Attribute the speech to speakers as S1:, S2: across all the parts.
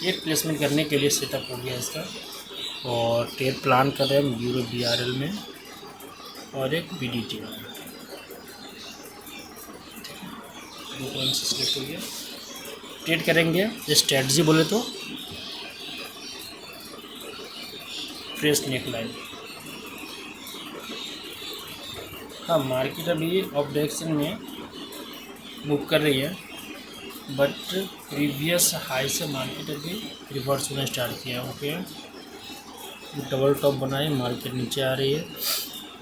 S1: Trade placement करने के लिए सेटअप हो गया इसका, और ट्रेड प्लान कर रहे हैं यूरो BRL में और एक BDT में। दो पॉइंट सिलेक्ट हो गया। ट्रेड करेंगे स्ट्रेटजी बोले तो फ्रेश नेक लाइन। हाँ, मार्केट अभी ऑफ डायरेक्शन में मूव कर रही है, बट प्रीवियस हाई से मार्केट अभी रिवर्स होना स्टार्ट किया। ओके, डबल टॉप बनाए, मार्केट नीचे आ रही है।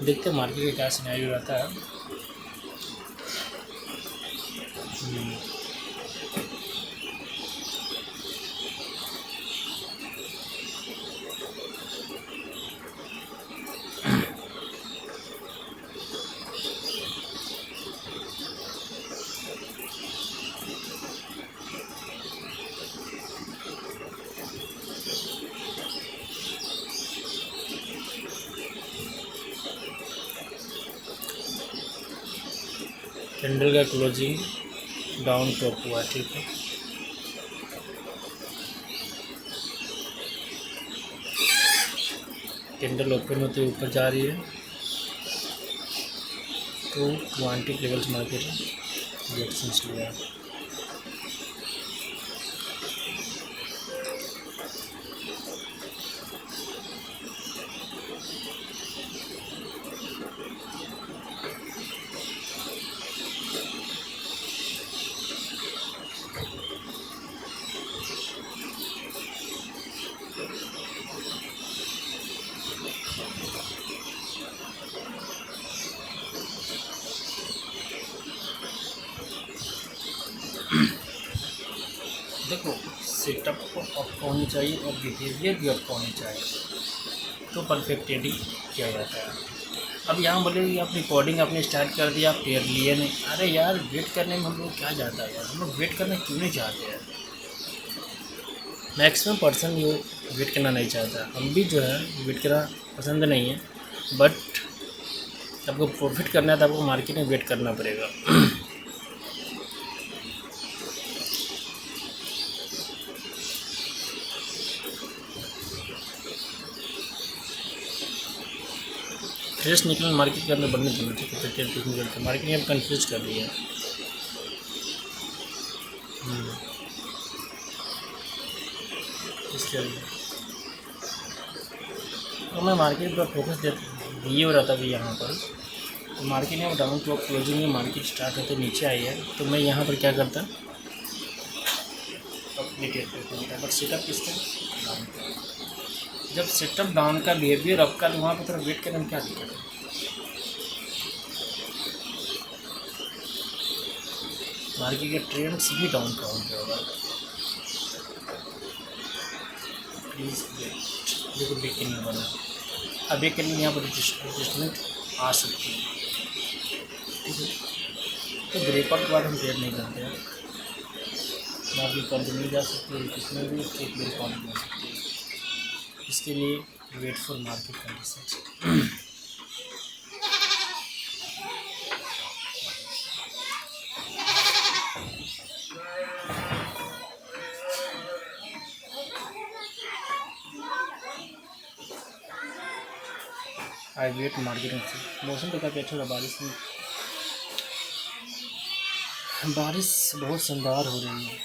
S1: देखते हैं मार्केट का क्या सिनेरियो रहता है। कैंडल का क्लोजिंग डाउन टॉप हुआ, ठीक है। कैंडल ओपन होते ऊपर जा रही है तो क्वांटिटी लेवल्स मार्केट रिएक्शंस लिया। देखो, सेटअप को अप होनी चाहिए और बिहेवियर भी अप होनी चाहिए, तो परफेक्ट ट्रेडिंग किया जाता है। अब यहाँ बोले कि आप रिकॉर्डिंग आपने स्टार्ट कर दिया, आप ट्रेड लिए नहीं। अरे यार, वेट करने में हम लोग क्या जाता है यार, हम लोग वेट करना क्यों नहीं चाहते हैं? मैक्सिमम पर्सन ये वेट करना नहीं चाहता। हम भी जो है वेट करना पसंद नहीं है, बट आपको प्रॉफिट करना है तो आपको मार्केट में वेट करना पड़ेगा। फ्रेश निकलना मार्केट के अंदर बनने देना, ठीक है। ट्रेड प्लेसमेंट करके मार्केट यहाँ कन्फ्यूज कर रही है। इसके लिए तो मैं मार्केट पर फोकस दिए हो रहा था अभी यहाँ पर। तो मार्केट में डाउन टॉप क्लोजिंग में मार्केट स्टार्ट होते नीचे आई है, तो मैं यहाँ पर क्या करता, अपनी ट्रेड प्लेसमेंट बट सेटअप किसका डाउन का। जब सेटअप डाउन का बिहेवियर अप का, तो वहाँ पर थोड़ा वेट करने में क्या दिक्कत है। मार्केट के ट्रेंड्स भी डाउन का होगा। Please wait. देखो ब्रेक नहीं बना, अब एक कहीं यहाँ पर एडजस्टमेंट आ सकती है, ठीक है। तो ब्रेकआउट के बाद हम ट्रेड नहीं करते हैं। बाकी कंटिन्यू जा सकती है, किसमें भी एक ब्रेकआउट मिल सकती है। इसके लिए wait for market conditions. I wait market में। मौसम तो काफ़ी अच्छा था, बारिश बहुत शानदार हो रही है।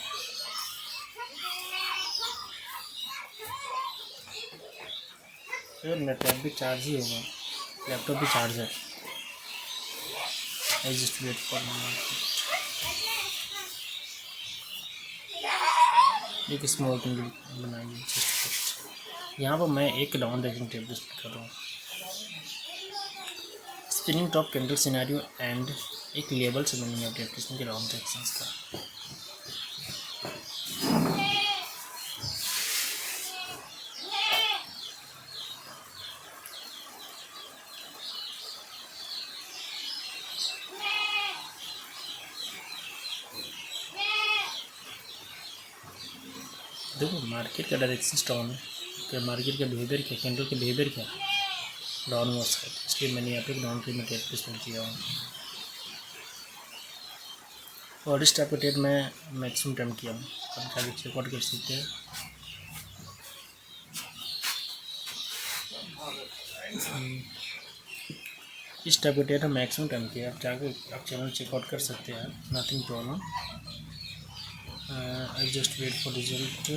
S1: फिर नेटवर्क भी चार्ज ही होगा, लैपटॉप भी चार्ज है। I just wait for market. एक स्मॉल थिंग बनाइए जस्ट। यहाँ पर मैं एक डाउन डायरेक्शन टेबल कर रहा हूँ। Spinning top candle scenario and एक लेवल से बनेंगे अपडेट के डाउन डायरेक्शंस का। देखो मार्केट का डायरेक्शन डाउन है, क्या मार्केट का बिहेवियर क्या, कैंडल के बिहेवियर क्या, डाउनवर्ड साइड। इसलिए मैंने यहाँ पे डाउन ट्रेड में ट्रेड प्लेसमेंट किया हूँ। और इस टाइप का ट्रेड मैं मैक्सिमम टाइम किया हूँ। कभी कभी चेकआउट कर सकते हैं। इस टाइप का डेट है मैक्सिमम टाइम की, आप जाके आप चैनल चेकआउट कर सकते हैं, nothing problem. I just wait for result.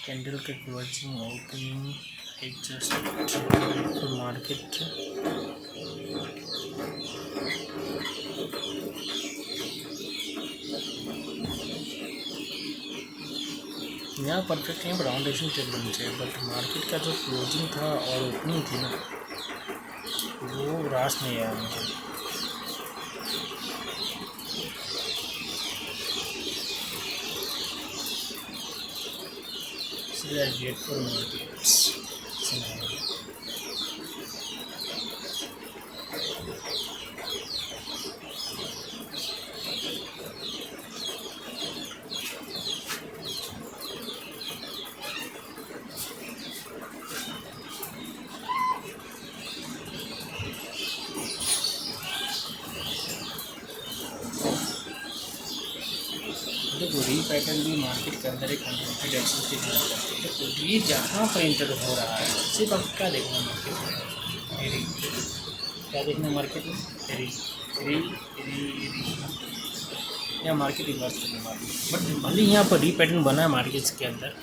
S1: Candle के closing opening, I just for market. यहाँ परफेक्ट यहाँ राउंड एक्शन ट्रेड बननी चाहिए, बट मार्केट का जो क्लोजिंग था और ओपनिंग थी ना, वो रास नहीं आया मुझे। इसलिए आई वेट फॉर मार्केट्स। देखो री पैटर्न भी मार्केट के अंदर एक अनवांटेड एक्शन की तरह करती है। तो ये जहाँ पर इंटर हो रहा है, सिर्फ आपको क्या देखना है मार्केट में, री क्या देखना है मार्केट में, री री री री या मार्केट रिवर्स करने वाली। बट भले यहाँ पर री पैटर्न बना है मार्केट के अंदर,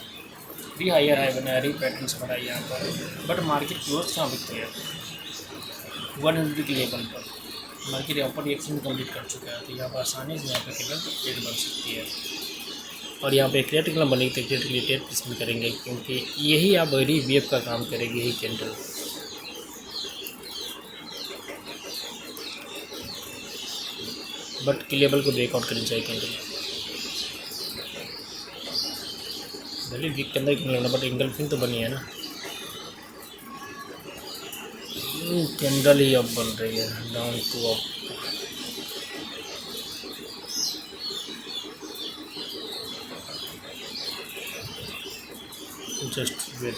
S1: री हायर हाई बना है, री पैटर्न बना है यहाँ पर, बट मार्केट क्लोज कहाँ बिकते हैं 100 के लेवल पर। मार्केट यहाँ पर रिएक्शन कंप्लीट कर चुका है, तो यहाँ पर आसानी से यहाँ पर कैंडल ट्रेड बन सकती है। और यहाँ पे क्रिटिकल बनेगी तो क्रिटिकली ट्रेड पसंद करेंगे, क्योंकि यही आप बड़ी वेव का काम करेगी यही कैंडल। बट की लेवल को ब्रेकआउट करनी चाहिए कैंडल, भले वीक के अंदर क्यों लगना, बट इंगल्फिंग तो बनी है ना। कैंडल ही अब बन रही है down to up. Just wait,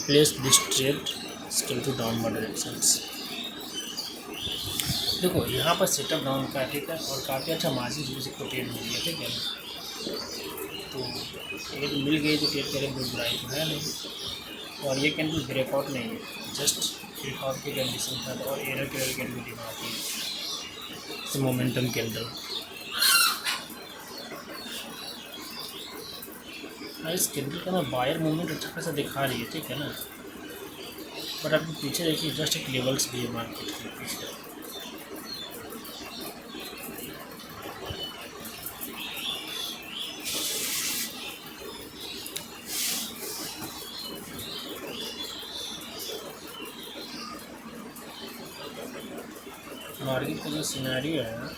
S1: place this trade still to downward directions. देखो यहाँ पर सेटअप डाउन का ठीक है, और काफ़ी अच्छा मार्जिन म्यूजिक को ट्रेड मिल गया, ठीक है ना। तो ट्रेड मिल गई तो ट्रेड करें, कोई बुराई तो है नहीं। और ये कैंडल ब्रेकआउट नहीं है, जस्ट ब्रेकआउट की कंडीशन था, और एरर के कैंडल दिखाती है मोमेंटम कैंडल। इस कैंडल का ना बायर मूवमेंट अच्छा खासा दिखा रही है, ठीक है ना। बट आप पीछे देखिए, जस्ट एक लेवल्स भी है मार्केट के पीछे। मार्केट का जो सिनेरियो है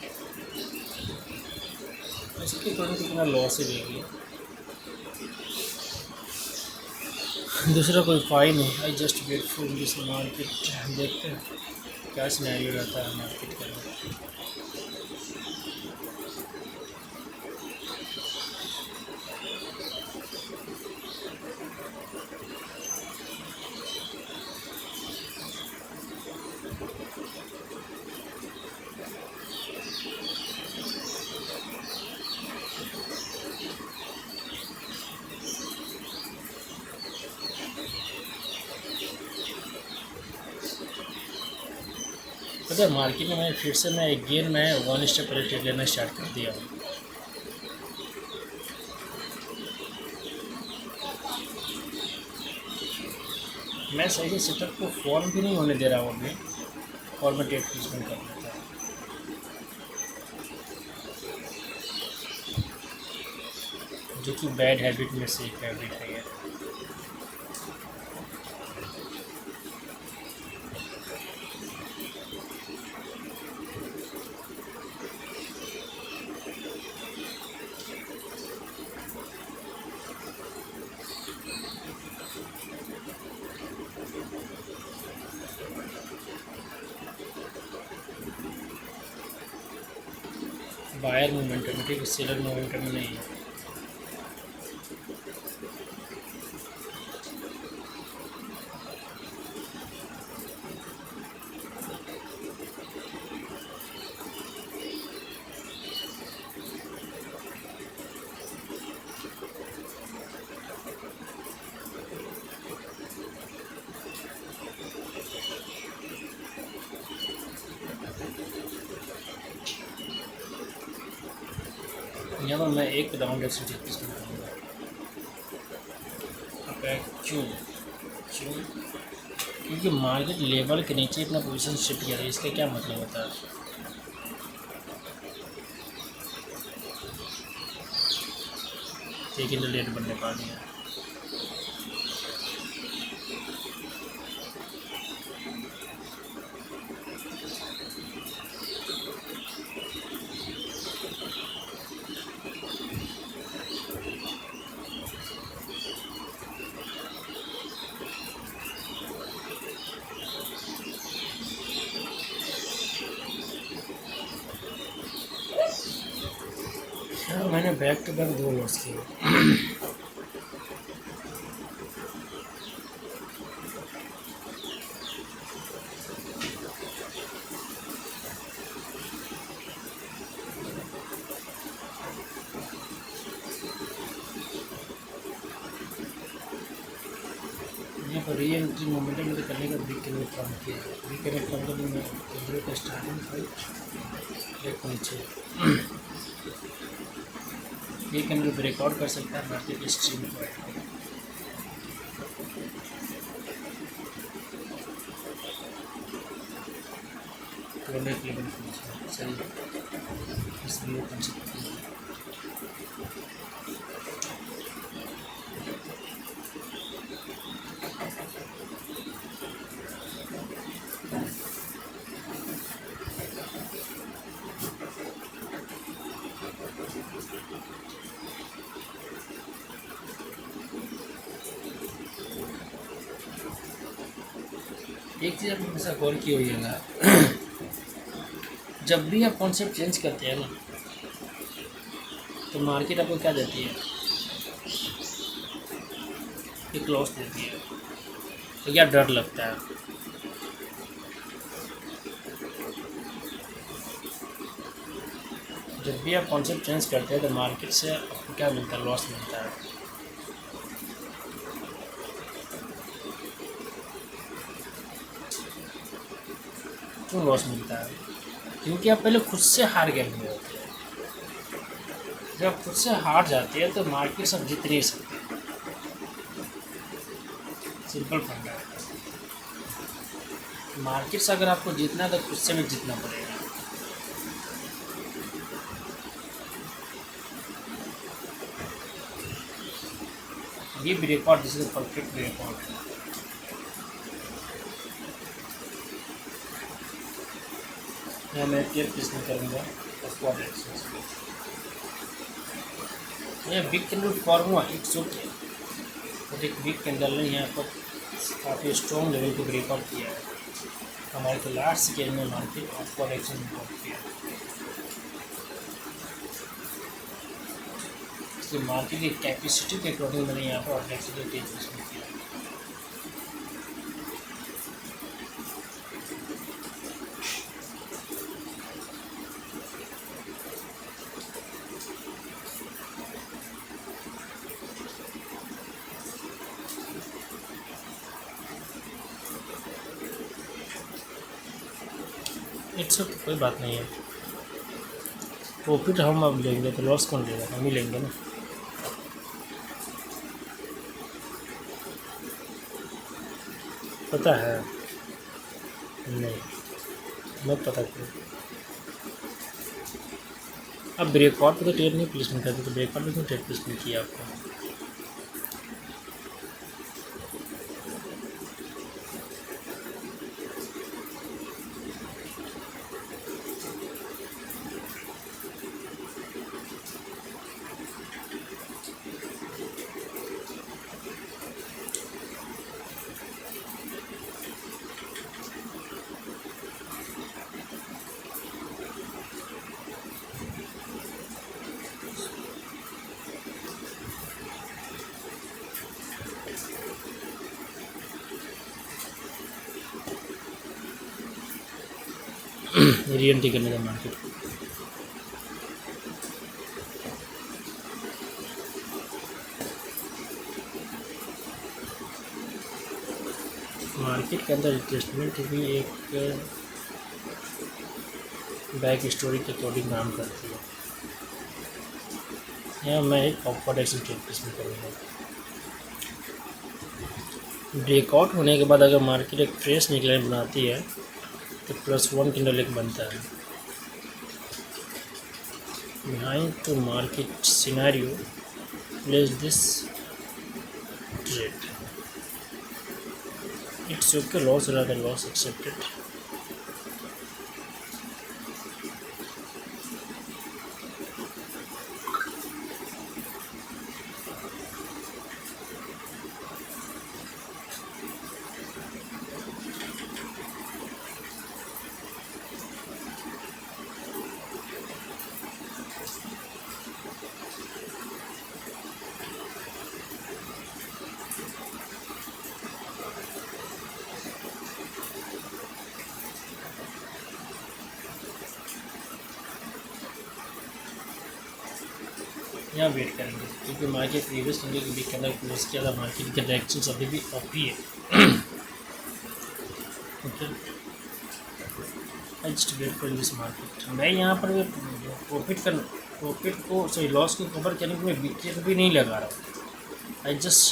S1: इसके अकॉर्डिंग कितना लॉस ही देगी, दूसरा कोई उपाय नहीं। I just wait for this market, देखते हैं क्या सिनेरियो रहता है मार्केट के अंदर। पता है मार्केट में मैं फिर से अगेन मैं 1 स्टेप पहले ट्रेड लेना स्टार्ट कर दिया हूँ। मैं सही से सेटअप को फॉर्म भी नहीं होने दे रहा हूँ अभी, और मैं ट्रेड प्लेसमेंट कर लेता हूँ, जो कि बैड हैबिट में से एक हैबिट है यार। बायर मोमेंटम में, ठीक है, सेलर मोमेंटम में नहीं है। यहाँ पर मैं एक डाउन डायरेक्शन चेक करूँगा। क्यों क्यों क्योंकि मार्केट लेवल के नीचे अपना पोजीशन शिफ्ट किया है। इसका क्या मतलब होता है? एक इंटरलेट बनने पा दिया। मैंने बैक टू बैक 2 लॉस किए। यहाँ पर री एंट्री मोमेंटम मुझे करने का ब्रेक कनेक्ट काम किया है। ब्रेक कनेक्ट काम करने में कैमरे का स्टार्टिंग फाइट एक नीचे ये कैमरे ब्रेकआउट कर सकता है मार्केट स्ट्रीम फाइट। सही इसलिए बन सकती है। एक चीज़ आपने हमेशा गौर की होइएगा, जब भी आप कॉन्सेप्ट चेंज करते हैं ना तो मार्केट आपको क्या देती है? एक लॉस देती है। तो क्या डर लगता है? जब भी आप कॉन्सेप्ट चेंज करते हैं तो मार्केट से आपको क्या मिलता है? लॉस मिलता है। क्यों लॉस मिलता है? क्योंकि आप पहले खुद से हार गए हुए होते हैं। जब आप खुद से हार जाते हैं तो मार्केट सब जीत नहीं सकते। सिंपल फंडा है। मार्केट से अगर आपको जीतना है तो खुद से भी जीतना पड़ेगा। ये breakout this is perfect breakout है। यहाँ मैं केयर किस नहीं करूँगा स्पॉट एक्शंस में। यह बिग कैंडल फॉर्म हुआ इट्स ओके, बट एक बिग कैंडल ने यहाँ पर काफ़ी स्ट्रॉन्ग लेवल को ब्रेकआउट किया है। हमारे तो लास्ट स्केल में मार्केट स्पॉट एक्शन ब्रेकआउट किया, इसलिए मार्केट की कैपेसिटी के अकॉर्डिंग मैंने यहाँ पर फ्लेक्सिबिलिटी एडजस्टमेंट किया। इट्स ओके, कोई बात नहीं है। प्रॉफिट हम अब लेंगे तो लॉस कौन लेगा? हम ही लेंगे ना। पता है नहीं, मैं पता क्यों। अब ब्रेकआउट पे तो ट्रेड नहीं प्लेसमेंट करते, तो ब्रेकआउट पे क्यों ट्रेड प्लेसमेंट किया आपको? रीएंट्री करने का मार्केट के अंदर एडजस्टमेंट भी एक बैक स्टोरी के अकॉर्डिंग काम करती है। यहाँ मैं एक अपवर्ड एक्शन ट्रेड प्लेसमेंट करूँगा। ब्रेकआउट होने के बाद अगर मार्केट एक फ्रेश निकलाइन बनाती है तो +1 कैंडल एक बनता है। Behind to market scenario place this trade. It's okay, loss rather loss accepted. यहाँ वेट करेंगे क्योंकि मार्केट प्रीवियस कैंडल के वीक कैंडल क्लोज किया था। मार्केट के डायरेक्शन अभी भी अप ही है। Okay, I just wait for this market. मैं यहाँ पर प्रॉफिट को सॉरी लॉस को कवर करने के लिए विकेट भी नहीं लगा रहा हूँ। I just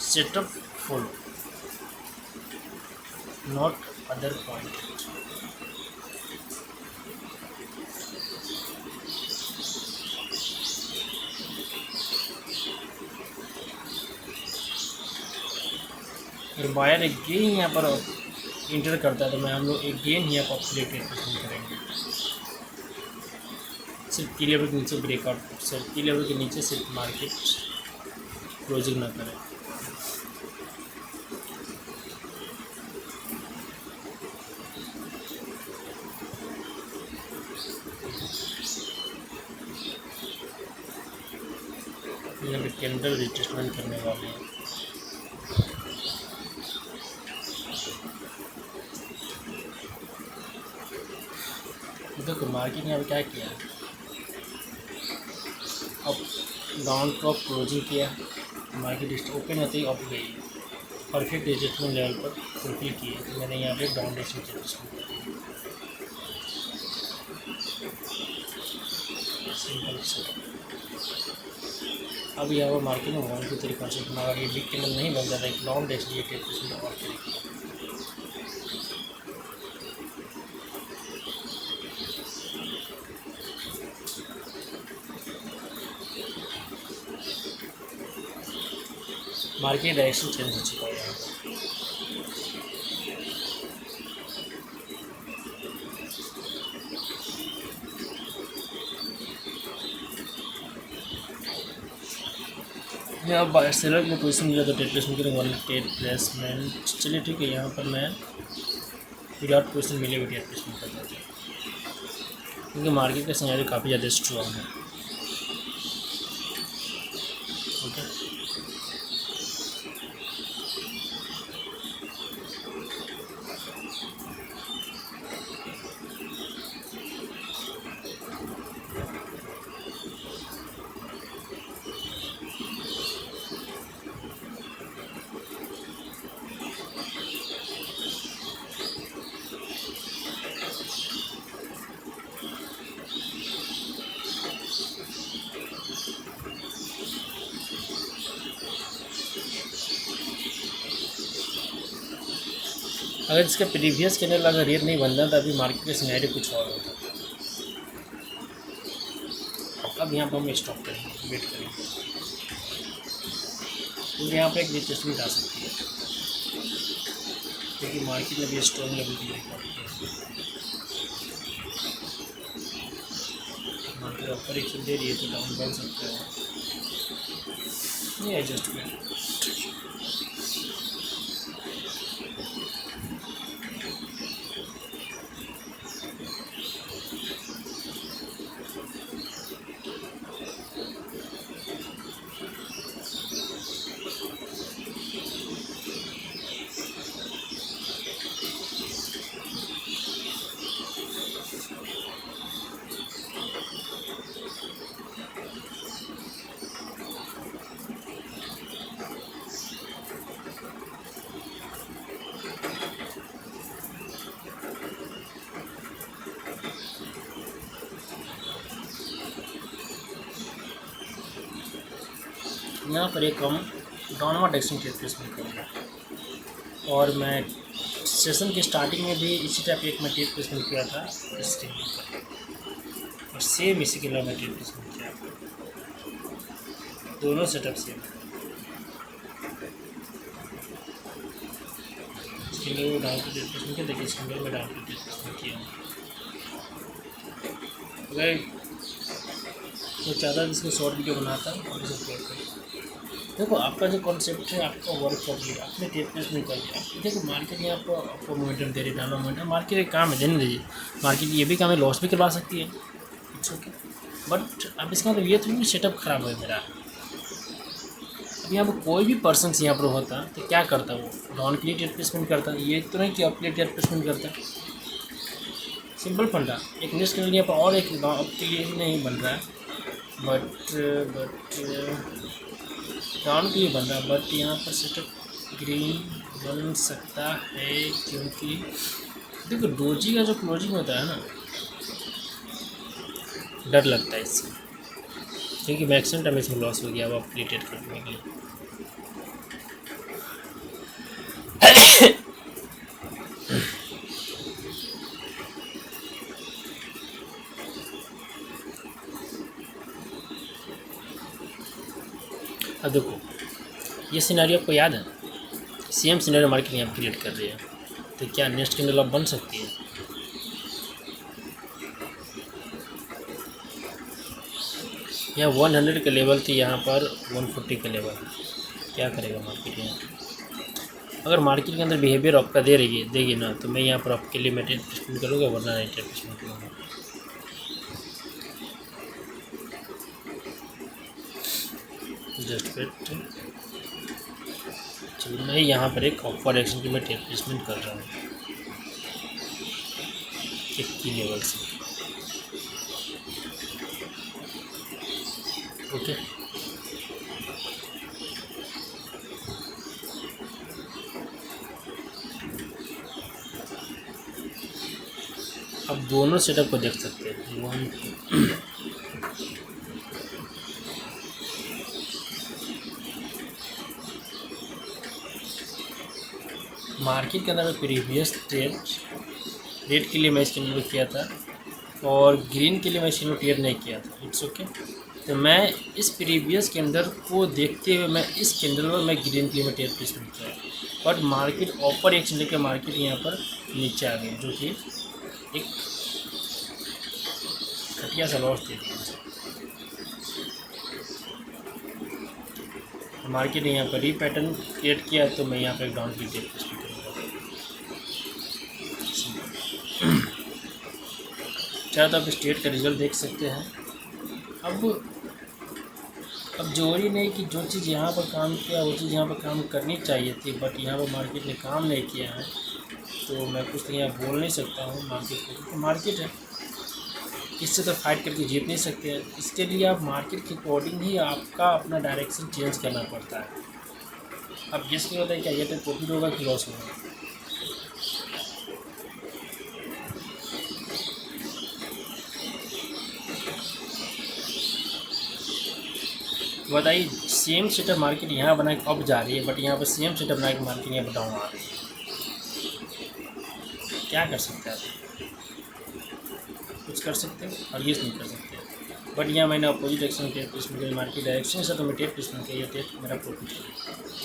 S1: setup follow, not other point. अगर बायर एक गेन यहाँ पर इंटर करता है तो मैं हम लोग एक गेन यहाँ पर प्लेट पसंद करेंगे। सिर्फ की लेवल के नीचे ब्रेकआउट, सिर्फ की लेवल के नीचे सिर्फ मार्केट क्लोजिंग ना करें। यहाँ पे कैंडल रिटेस्टमेंट करने वाले हैं। देखो मार्केट ने अब क्या किया, अब डाउन टॉप क्लोजिंग किया, मार्केट ओपन होते ही अप गई, परफेक्ट एडजस्टमेंट लेवल पर फुलफिल किए। तो मैंने यहाँ पे डाउन एडजस्टमेंट सिंपल से। अब यहाँ पर मार्केट में 1 2 3% अगर ये बिग कैंडल नहीं बन जाता, एक लॉन्ग डेस्टिनेटेड और करेगी। मार्केट डायरेक्शन चेंज हो चुका है यहाँ पर। मैं अब बायर सेलर में पोजीशन मिला तो ट्रेड प्लेसमेंट करूँगा। ट्रेड प्लेसमेंट चलिए ठीक है, यहाँ पर मैं विदाउट पोजीशन मिले हुए ट्रेड प्लेसमेंट कर देता हूँ क्योंकि मार्केट का सिनेरियो काफ़ी ज़्यादा स्ट्रॉन्ग है। ओके, अगर इसका प्रीवियस कैंडल अगर रेट नहीं बनता तो अभी मार्केट का सिनेरियो कुछ और होता। अब यहाँ पर हम स्टॉप करेंगे, वेट करेंगे क्योंकि यहाँ पर एक रिटेस्टमेंट आ सकती है क्योंकि मार्केट में भी स्ट्रॉन्ग लेवल की मार्केट ऊपर एक दे रही है तो डाउन बन सकता है। ये एडजस्टमेंट यहाँ पर एक हम डाउनवर्ड एक्शन टेप प्लेसमेंट करूँगा, और मैं सेशन के स्टार्टिंग में भी इसी टाइप एक मैं टेप प्लेसमेंट किया था इस टेबल पर, और सेम इसी के अलावा मैं टेप प्लेसमेंट किया, दोनों सेटअप सेम। इसके लिए डाउन टू टेप प्लेसमेंट किया, देखिए इसके अंदर मैं डाउन टू टेप प्लेसमेंट किया। अगर तो ज़्यादा इसको शॉर्ट वीडियो बनाता है और इसे अपलोड करिए। देखो आपका जो कॉन्सेप्ट है, आपका वर्क करिए, अपने टेप प्लेसमेंट करिए। देखो मार्केट में आपको मोमेंटम दे रही, डाउन मोमेंटम, मार्केट एक काम है, देने दीजिए। मार्केट ये भी काम है, लॉस भी करवा सकती है, इट्स ओके। बट अब इसका मतलब ये थोड़ी सेटअप खराब है मेरा। अब यहाँ पर कोई भी पर्सन यहाँ पर होता तो क्या करता, वो डाउन के लिए टेप प्लेसमेंट करता, ये तो नहीं कि अप के लिए टेप प्लेसमेंट करता। सिंपल फंडा, एक नेक्स्ट के लिए पर और एक अप के लिए ही नहीं बन रहा है, बट डाउन के लिए बन रहा है। बट यहाँ पर सेटअप ग्रीन बन सकता है, क्योंकि देखो डोजी का जो क्लोजिंग होता है ना, डर लगता है इससे, क्योंकि मैक्सिमम टाइम इसमें लॉस हो गया अब आप क्रिएटेड करने के लिए। अब देखो ये सिनेरियो आपको याद है, सेम सिनेरियो मार्केट यहाँ क्रिएट कर रही है, तो क्या नेक्स्ट कैंडल आप बन सकती है? यहाँ 100 का लेवल थी, यहाँ पर 140 का लेवल, क्या करेगा मार्केट यहाँ? अगर मार्केट के अंदर बिहेवियर आपका देगी ना, तो मैं यहाँ पर आपके लिए मैं टेप प्लेसमेंट करूँगा, वरना नहीं टेप प्लेसमेंट करूँगा। जस्ट वेट, चलो मैं यहाँ पर एक ऑफर एक्शन की मैं टेप प्लेसमेंट कर रहा हूँ एक की लेवल से, ओके। अब दोनों सेटअप को देख सकते हैं। मार्केट के अंदर मैं प्रीवियस रेड के लिए मैं इसके अंदर किया था, और ग्रीन के लिए मैं इसके अंदर ट्रेड नहीं किया था, इट्स ओके। तो मैं इस प्रीवियस के अंदर को देखते हुए मैं इस कैंडल में मैं ग्रीन के लिए मैं टेप प्लेसमेंट किया, बट मार्केट ऊपर एक्शन लेकर मार्केट यहाँ पर नीचे आ गई, जो कि एक घटिया सा लॉस दे दिया। मार्केट ने यहाँ पर पैटर्न क्रिएट किया, तो मैं यहाँ पर एक डाउन की टेप प्लेसमेंट करूँगा। चाहे तो आप स्टेट का रिजल्ट देख सकते हैं। अब जरूरी नहीं कि जो चीज़ यहाँ पर काम किया वो चीज़ यहाँ पर काम करनी चाहिए थी, बट यहाँ पर मार्केट ने काम नहीं किया है, तो मैं कुछ तो यहाँ बोल नहीं सकता हूँ मार्केट को, तो मार्केट है, इससे तो फाइट करके जीत नहीं सकते हैं। इसके लिए आप मार्केट के अकॉर्डिंग ही आपका अपना डायरेक्शन चेंज करना पड़ता है। अब गेस नहीं होता है क्या ये तो प्रॉफिट होगा कि लॉस होगा। बताइए, सेम सेटअप मार्केट यहाँ बना के अब जा रही है, बट यहाँ पर सेम सेटअप बना के मार्केट यहाँ पर डाउन आ रही है, क्या कर सकते हैं आप? कुछ कर सकते हैं और ये नहीं कर सकते। बट यहाँ मैंने अपोजिट एक्शन टेप इसमें मार्केट डायरेक्शन से तो मैं टेप इसमें किया, ये टेप मेरा प्रॉफिट है।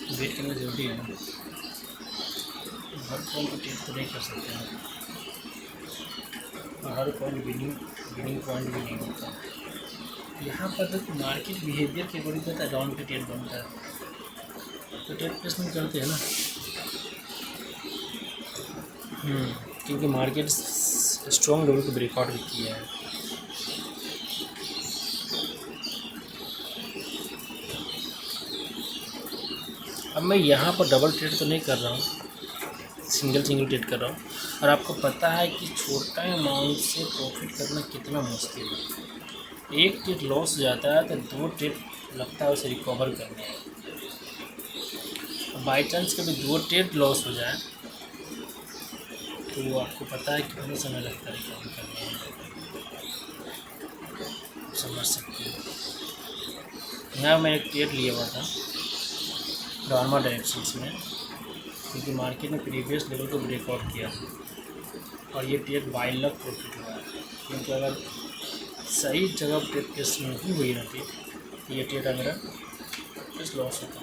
S1: वेट करना जरूरी है, हर कॉल को टेप तो नहीं कर सकते हैं, और हर कॉल विनिंग विनिंग पॉइंट भी नहीं होता। यहाँ पर तो मार्केट बिहेवियर के अकॉर्डिंग होता है, डाउन पे ट्रेड बनता है तो ट्रेड प्लेसमेंट करते हैं ना। क्योंकि मार्केट स्ट्रॉन्ग लेवल को ब्रेकआउट भी किया है। अब मैं यहाँ पर डबल ट्रेड तो नहीं कर रहा हूँ, सिंगल ट्रेड कर रहा हूँ। और आपको पता है कि छोटा अमाउंट से प्रॉफिट करना कितना मुश्किल है। एक ट्रेड लॉस हो जाता है तो 2 ट्रेड लगता है उसे रिकवर करने में। बाई चांस कभी 2 ट्रेड लॉस हो जाए तो वो आपको पता है कितना समय लगता है रिकवर करने में, समझ सकते हो। यहाँ मैं एक ट्रेड लिया हुआ था डार्मा डायरेक्शंस में, क्योंकि मार्केट ने प्रीवियस लेवल को ब्रेकआउट किया और ये ट्रेड 22 लाख प्रॉफिट हुआ है। क्योंकि अगर सही जगह ट्रेड प्लेसमेंट नहीं हुई रहती तो ये ट्रेड मेरा कुछ लॉस होता।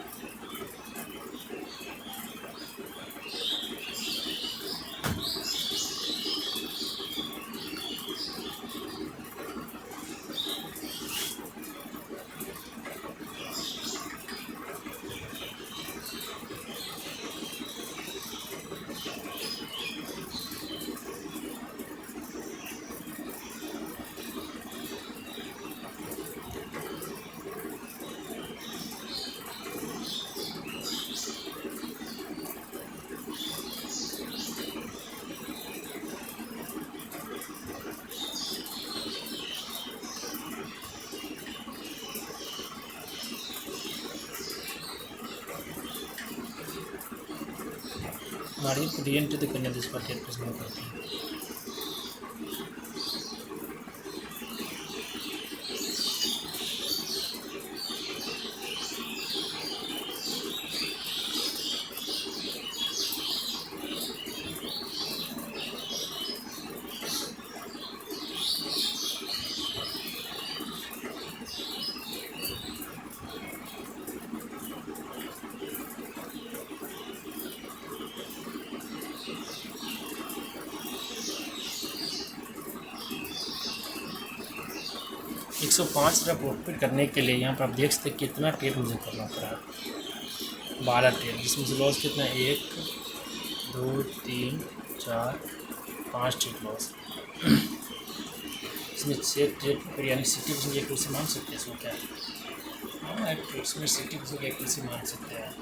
S1: मार्केट को डी एन टी तो करने दिस पर ट्रेड प्लेसमेंट करती है। एक 105 रुपये प्रॉफिट करने के लिए यहाँ पर आप देख सकते हैं कितना ट्रेड मुझे करना पड़ा। 12 ट्रेड, जिसमें से लॉस कितना, 1 2 3 4 5 ट्रेड लॉस। इसमें 6 ट्रेड यानी 60% एक से मान सकते हैं इसमें क्या है। हाँ, एक ट्रेड में 60% एक से मान सकते हैं।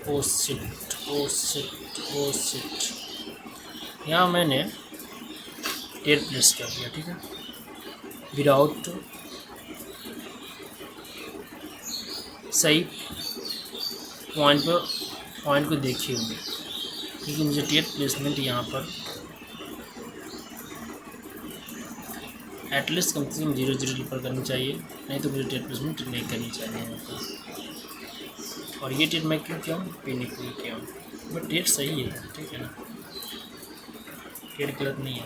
S1: ओ शिट यहाँ मैंने ट्रेड प्लेस कर दिया, ठीक है, विदाउट सही पॉइंट को देखिए हुए, क्योंकि मुझे ट्रेड प्लेसमेंट यहाँ पर एटलीस्ट कम से कम 0.0 पर करनी चाहिए, नहीं तो मुझे ट्रेड प्लेसमेंट नहीं करनी चाहिए यहाँ पर। और ये ट्रेड मैं क्यों किया हूँ, पीने के लिए किया हूँ, बट ट्रेड सही है, ठीक है ना, ट्रेड गलत नहीं है,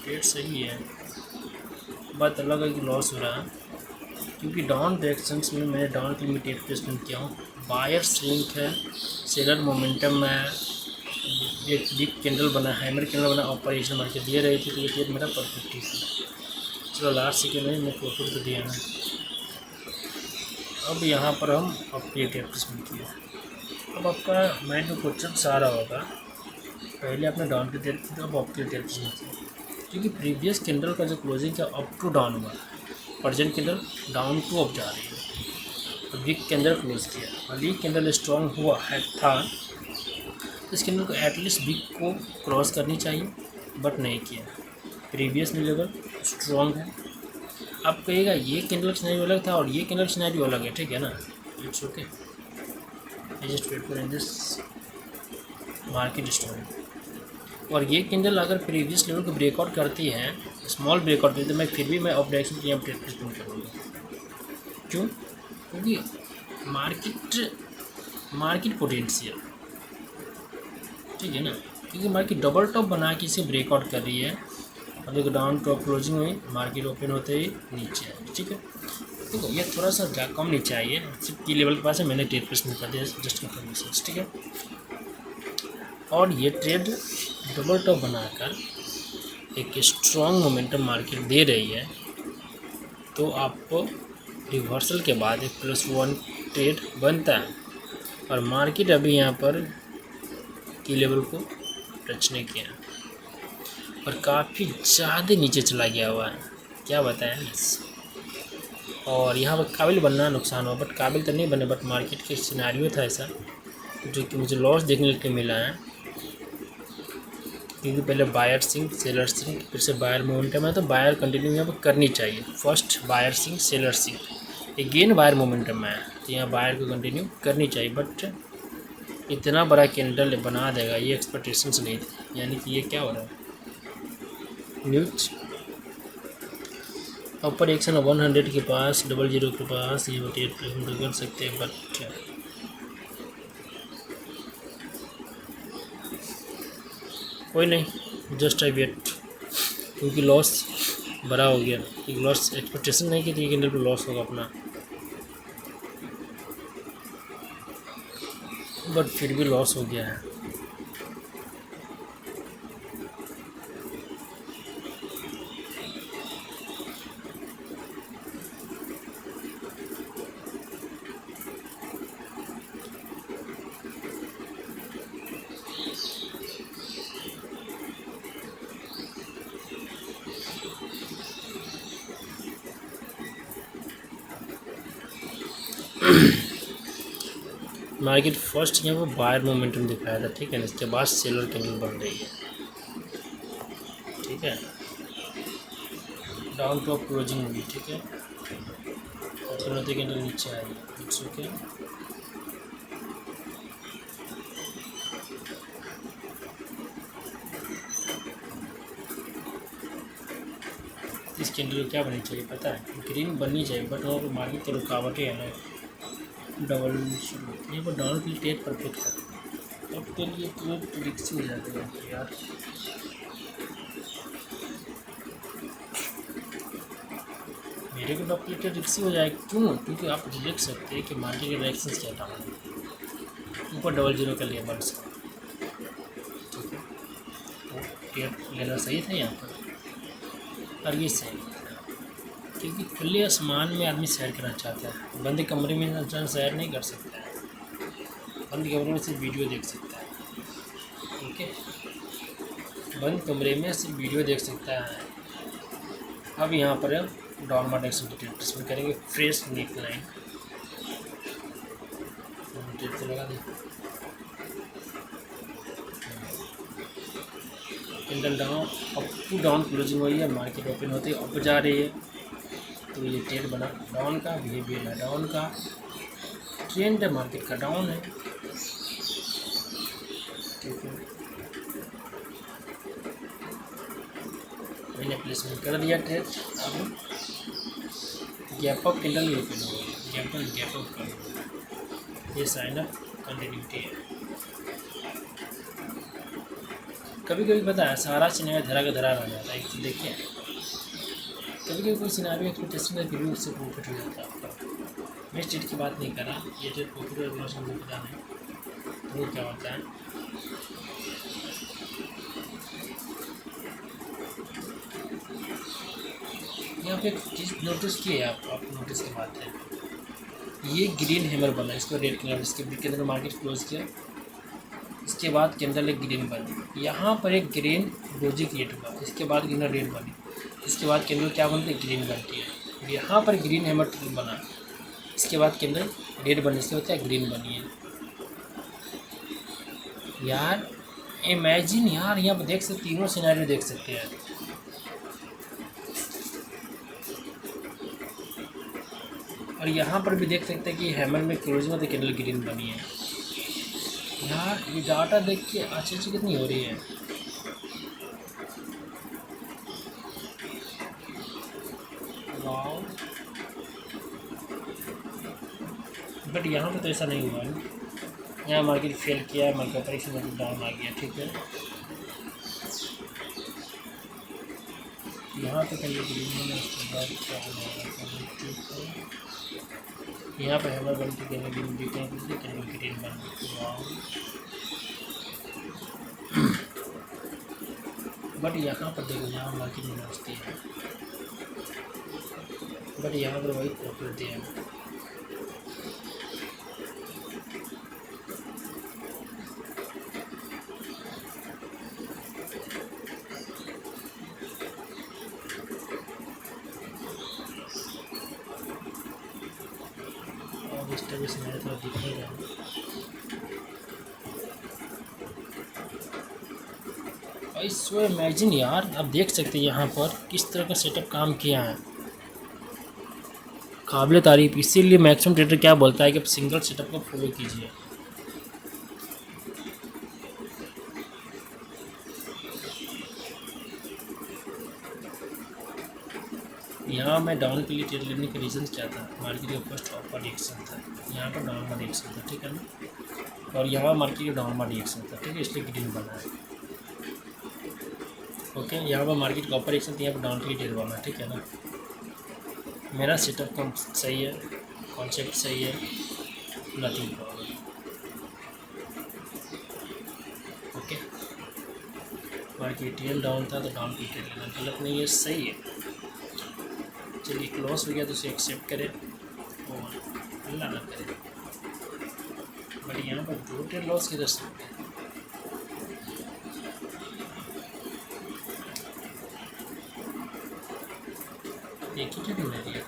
S1: ट्रेड सही है। बात अलग है कि लॉस हो रहा है, क्योंकि डाउन डायरेक्शंस में मैंने डाउन के लिए ट्रेड प्लेसमेंट किया हूँ। बायर श्रिंक है, सेलर मोमेंटम में एक बिग कैंडल बना, हैमर कैंडल बना, ऑपरेशन मार्केट दे रही थी, तो ये ट्रेड मेरा परफेक्ट ही था। चलो लास्ट सेकेंड में मैं प्रॉफिट तो दिया ना। अब यहाँ पर हम अपनी ट्रेड प्लेसमेंट किया। अब आपका माइंड में क्वेश्चन सारा होगा, पहले आपने डाउन की ट्रेड की, अब अप की ट्रेड प्लेसमेंट की, क्योंकि प्रीवियस कैंडल का जो क्लोजिंग है अप टू डाउन हुआ, present candle down to up जा रही है। तो वीक कैंडल क्लोज किया और वीक कैंडल स्ट्रॉन्ग हुआ है था, इस कैंडल को एटलीस्ट वीक को क्रॉस करनी चाहिए, बट नहीं किया। प्रीवियस लेवल स्ट्रॉन्ग है। आप कहिएगा ये कैंडल सिनेरियो अलग था और ये कैंडल सिनेरियो अलग है, ठीक है ना, it's okay, I just wait for this market story. और ये कैंडल अगर प्रीवियस लेवल को ब्रेकआउट करती है, स्मॉल ब्रेकआउट करती है, तो मैं फिर भी मैं अप डायरेक्शन की यहाँ ट्रेड प्लेसमेंट करूँगा। क्यों? क्योंकि मार्केट पोटेंशियल, ठीक है ना, क्योंकि मार्केट डबल टॉप बना के इसे ब्रेकआउट कर रही है अब देखो डाउन टॉप क्लोजिंग हुई, मार्केट ओपन होते ही नीचे है, ठीक है। देखो ये थोड़ा सा कम नीचे आई है, सिर्फ की लेवल के पास है, मैंने 10% कर दिया जस्ट कंफर्मेशन, ठीक है। और ये ट्रेड डबल टॉप बनाकर एक स्ट्रॉन्ग मोमेंटम मार्केट दे रही है, तो आपको रिवर्सल के बाद एक +1 ट्रेड बनता है। और मार्केट अभी यहाँ पर की लेवल को टच नहीं किया और काफ़ी ज़्यादा नीचे चला गया हुआ है, क्या बताएं। और यहाँ पर काबिल बनना नुकसान हुआ, बट काबिल तो नहीं बने, बट मार्केट के सिनारियो था ऐसा जो कि मुझे लॉस देखने को मिला है, क्योंकि पहले बायर सिंह सेलर सिंह फिर से बायर मोमेंटम है, तो बायर कंटिन्यू यहाँ पर करनी चाहिए। फर्स्ट बायर सिंह सेलर सिंह, अगेन बायर मोमेंटम है, तो यहाँ बायर को कंटिन्यू करनी चाहिए। बट इतना बड़ा कैंडल बना देगा ये एक्सपेक्टेशंस नहीं थी, यानी कि ये क्या हो रहा है, न्यूज ऊपर एक्शन 100 के पास 00 के पास ये ट्रेड हम तो कर सकते हैं, बट कोई नहीं, जस्ट आई वेट, क्योंकि लॉस बड़ा हो गया, एक लॉस एक्सपेक्टेशन नहीं की थी कैंडल पे लॉस होगा अपना, बट फिर भी लॉस हो गया है। मार्केट फर्स्ट यहाँ पर बायर मोमेंटम दिखाया था, ठीक है ना, इसके बाद सेलर कैंडल बन रही है, ठीक है। डाउन टॉप क्लोजिंग हुई, ठीक है, और कैंडल नीचे आई, इट्स ओके। इस कैंडल को क्या बननी चाहिए पता है, ग्रीन बननी चाहिए, बट वो मार्केट तो रुकावटें है ना, डबल शुरू ये पर डाउन की ट्रेड परफेक्ट है, अब के लिए ट्रेड रिक्सी हो जाते हैं यार। मेरे को डबल ट्रेड रिक्सी हो जाए क्यों, क्योंकि आप देख सकते हैं कि मार्केट के डायरेक्शन क्या था, ऊपर 00 का लिया बंस, ठीक है, तो ट्रेड लेना सही था यहाँ पर, और ये सही था, क्योंकि खुले आसमान में आदमी सैर करना चाहता है, बंद कमरे में इंसान सैर नहीं कर सकता है, बंद कमरे में सिर्फ वीडियो देख सकता है, ठीक है, बंद कमरे में सिर्फ वीडियो देख सकता है। अब यहाँ पर डाउनवर्ड डायरेक्शन की ट्रेड में करेंगे, फ्रेश नेक लाइन ट्रेड तो लगा दें, candle down up to down closing हुई है, मार्केट ओपन होते ही अप जा रही है, तो ये ट्रेड बना डाउन का, बिहेवियर है डाउन का, ट्रेंड है मार्केट का डाउन है, ठीक है। मैंने प्लेसमेंट कर दिया ट्रेड, अब गैप अप कैंडल ही ओपन हो गई, गैप अप कर, ये साइन अप कंटिन्यूटी है। कभी कभी पता है सारा सिनेरियो धरा का धरा रह जाता है, एक देखिए कभी कभी कोई सिनेरियो एक्सपेक्टेशन का फिर उससे प्रॉफिट हो जाता है आपका। मैं स्टेट की बात नहीं कर रहा, ये जो प्रॉफिट और लॉस मुझे पता नहीं तो वो क्या होता है। यहाँ पे एक चीज़ नोटिस की है आप नोटिस की बात है, ये ग्रीन हैमर बना, इसको रेड कलर, इसके अंदर मार्केट क्लोज किया, इसके बाद कैंडल एक ग्रीन बनी, यहाँ पर एक ग्रीन डोजी क्रिएट हुआ, इसके बाद ग्रीन रेड बनी, इसके बाद कैंडल क्या बनती है, ग्रीन बनती है, यहाँ पर ग्रीन हैमर बना, इसके बाद कैंडल रेड बनने से होता है ग्रीन बनी है। यार इमेजिन यार, यहाँ पर देख सकते तीनों सिनेरियो देख सकते हैं, और यहाँ पर भी देख सकते हैं कि हैमर में क्लोज में तो कैंडल ग्रीन बनी है। यार ये डाटा देख के अच्छी कितनी हो रही है, वाओ। बट यहाँ पे तो ऐसा नहीं हुआ है, यहाँ मार्केट फेल किया है, मार्केट परीक्षण में डाउन आ गया, ठीक है। यहाँ पे कहीं ग्रीन है, उसके बाद क्या होगा, ठीक है। यहाँ पे हमें बन के कहीं ग्रीन भी कहीं ग्रीन बन बट यहाँ पर देखो, यहाँ मार्केट यूनिवर्सिटी है, बट यहाँ पर वही प्रॉपर्टी है। और इस तरह से मेरे थोड़ा दिखेगा। भाई सो इमेजिन यार, आप देख सकते हैं यहाँ पर किस तरह का सेटअप काम किया है, काबिल तारीफ। इसीलिए मैक्सिमम ट्रेडर क्या बोलता है कि आप सिंगल सेटअप को फॉलो कीजिए। यहाँ मैं डाउन के लिए ट्रेड लेने का रीज़न क्या था, मार्केट का फर्स्ट अपर रिएक्शन था, यहाँ पर डाउन रिएक्शन था, ठीक है ना, और यहाँ मार्केट का डाउन रिएक्शन था, ठीक है, इसलिए ग्रीन बना है। ओके, यहाँ पर मार्केट का अपर रिएक्शन था, यहाँ पर डाउन के लिए ट्रेड बना है, ठीक है ना। मेरा सेटअप कम सही है, कॉन्सेप्ट सही है, nothing problem. Okay, market TL down था तो डाउन की ट्रेड लेना गलत नहीं है, सही है। चलिए क्लोज हो गया तो उसे एक्सेप्ट करें और अल्लाह ना करे। बट यहाँ पर दो ट्रेड लॉस किधर से होते हैं? एक ही ट्रेड मिल रही है।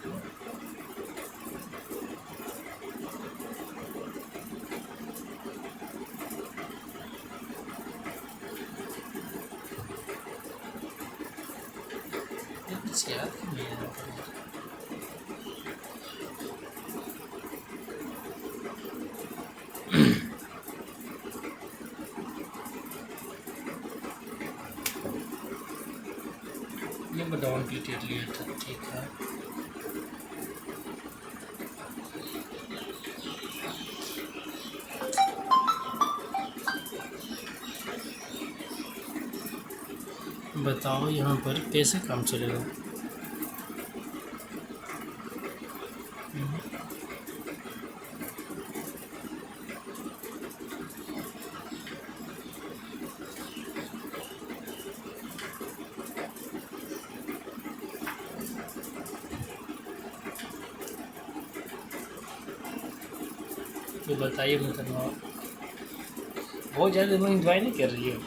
S1: कुछ याद नहीं है। ये डाउन की ट्रेड लिया था, ठीक है। बताओ यहाँ पर कैसे काम चलेगा। तो बताइए मतलब बहुत ज़्यादा लोग इंजॉय नहीं कर रही हो,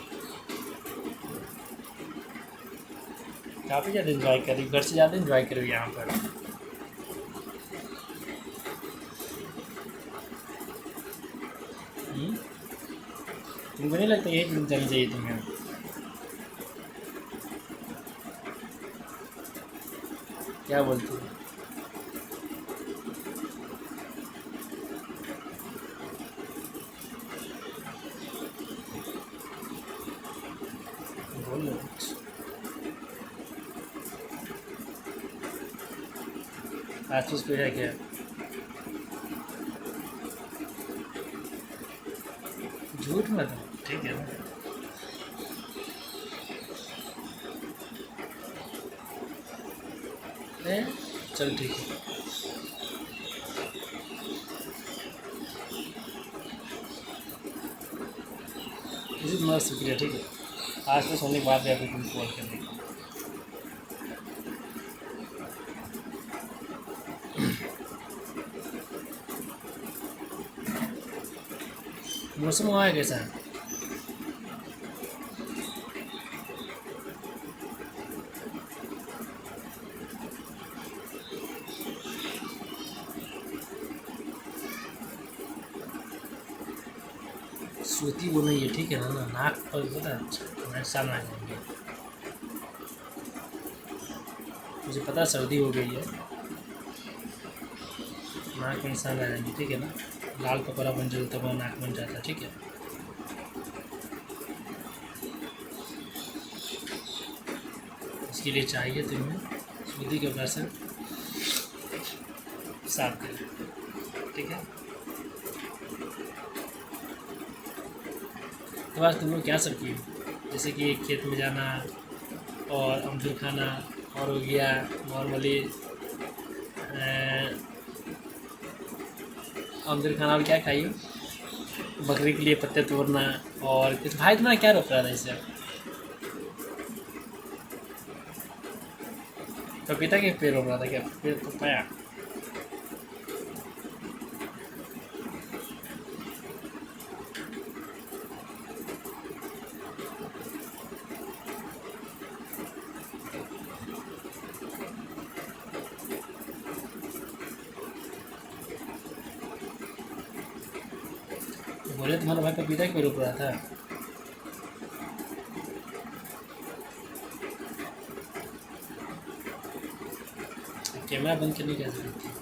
S1: काफ़ी ज़्यादा इंजॉय कर रही, घर से ज़्यादा इंजॉय कर रही यहाँ पर। तुमको नहीं लगता यही फिल्म चलनी चाहिए तुम्हें? क्या बोलती हो? बोलो कुछ। आशीष पे है क्या? झूठ मत, ठीक है ना। चल ठीक है। इसी तुम्हारा शुक्रिया, ठीक है। आज तो सोने के बाद या फिर तुम कॉल करने का। मौसम वहाँ कैसा है? सूती वो नहीं है, ठीक है ना, नाक पर पता है, अच्छा सामने आ जाएंगे। मुझे पता सर्दी हो गई है, नाक में निशान आ जाएंगे, ठीक है ना। लाल कपड़ा बन जाता तब नाक बन जाता, ठीक है। इसके लिए चाहिए तुम्हें सूती के ब्रश साफ करें, ठीक है। तो आज तुम लोग क्या सब किए, जैसे कि खेत में जाना और अमरूद खाना और हो गया नॉर्मली आमदनी खाना में क्या खाई, बकरी के लिए पत्ते तोड़ना। और कुछ भाई तुम्हारा क्या रोक रहा था इससे? पपीता के पेड़ रोक रहा था क्या? पेड़ तो पाया। बोले तुम्हारा भाई पपीता के पेड़ रोक रहा था। कैमरा बंद करने की क्या जरूरत थी?